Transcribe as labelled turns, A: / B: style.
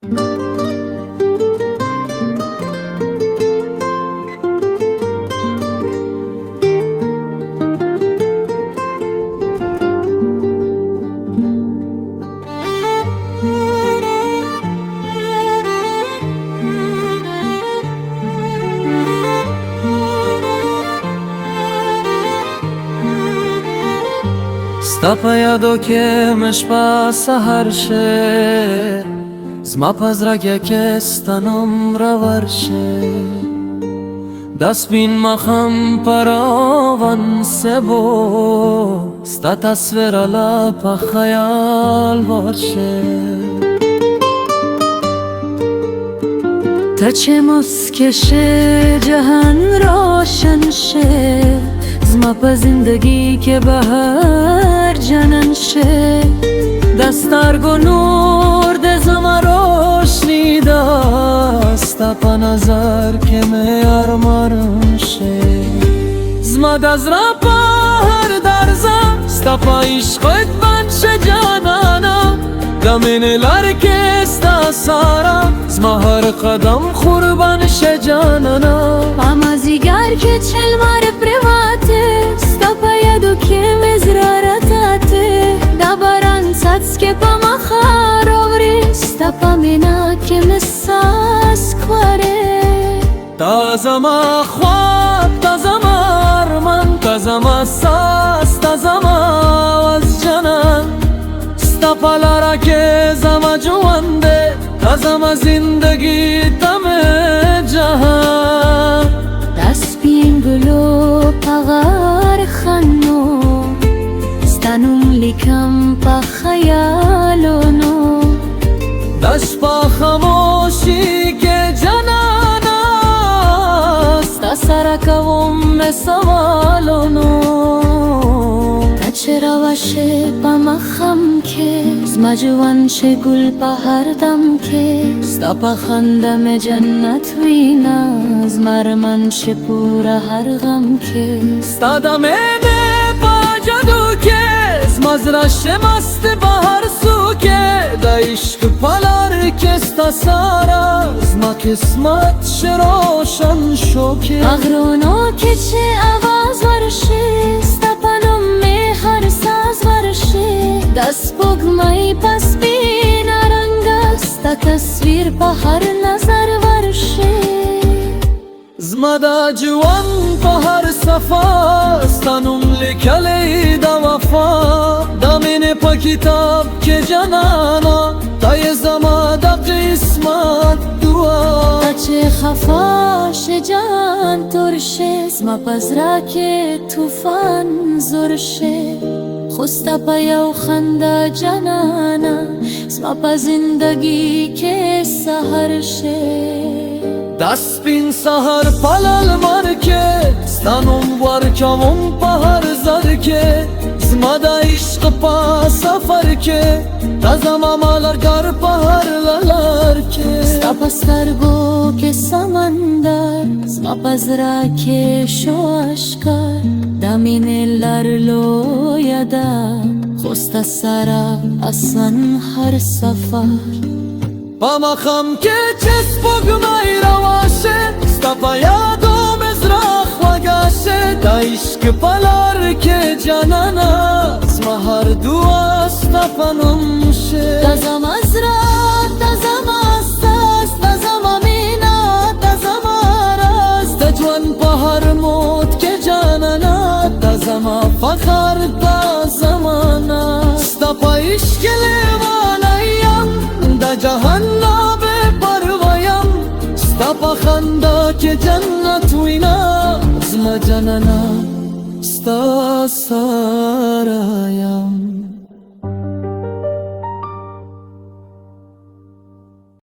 A: Sta pa jado kemesh pa saharshe Zma pa zragja ke stanom ravarshe Das bin maham paravan sebo Sta tasvera la pa khayal varshe Ta che muskeshe jahan roshan she زما په زندگی که بهر جنن شه دستارگو نور ده زما روشنی ده ستا په نظر که می ارمارم شه زما دزرا په هر درزه ستا په عشقت بند شه جانانا دمین لرکه ستا سارا زما هر قدم قربان شه جانانا
B: پامازیگر که چلمار پریواته ستا په یادو که مزرارتاته دا باران څاڅکي په مخه راوړي ستا په مینا کې مې ساس خوارې
A: تا زما خواب تا زما ارمان تا زما ساس تا زما آواز جانان ستا په لاره کې زما ژوند دی تا زما زندگی ته مې جهان
B: دا سپین ګلو په غار خانو ستا نوم لیکم په خیالونو
A: دا شپه خاموشي کې جانانا ستا سره کوم مې سوالونو
B: تا چې راوشې په مخم کې زما ژوند شي ګل په هر دم کې ستا په خندا مې جنت وینا زما ارمان شي پوره هر غم کې
A: ستا د مینې په جادو کې زما زړه شه مست په هر سو کې د عشق په لار کې ستا ساره زما قسمت شه روشن شو کې
B: غرونو کې چې اواز ورشي ستا په نوم مې هر ساز ورشي د سپوږمۍ په سپینه رنګه ستا تصویر په هر نظر ورشي
A: زما د ژوند په هر صفحه ستا نوم لیکلی د وفا د مینې په کتاب کې جانانا تا یې زما د قسمت دعا
B: تا چې خفا شه جان تور شه زما په زړه کې طوفان زور شه خو ستا په یو خندا جانانا زما په زندگی کې سحر شه
A: دا سپین سهر په لمر کې ستا نوم ورکوم په هر زر کې زما د عشق په سفر کې تا زما مالرګر په هر لار کې
B: ستا په سترګو کې سمندر زما په زړه کې شو اشکار د مینې لار لویه ده خو ستا سره اسان هر سفر
A: په مخم کې چې سپوږمۍ راواشه ستا په یادو مې زړه خوږه شه د عشق په لار کې جانانا زما هر دعا ستا په نوم شه
B: تا زما زړه تا زما احساس تا زما مینا تا زما راز
A: د ژوند په هر موت کې جانانا تا زما فخر تا زمانه ستا په عشق لیواله یم د جهان په خندا کې جنت وینا زما جانانا ستا سره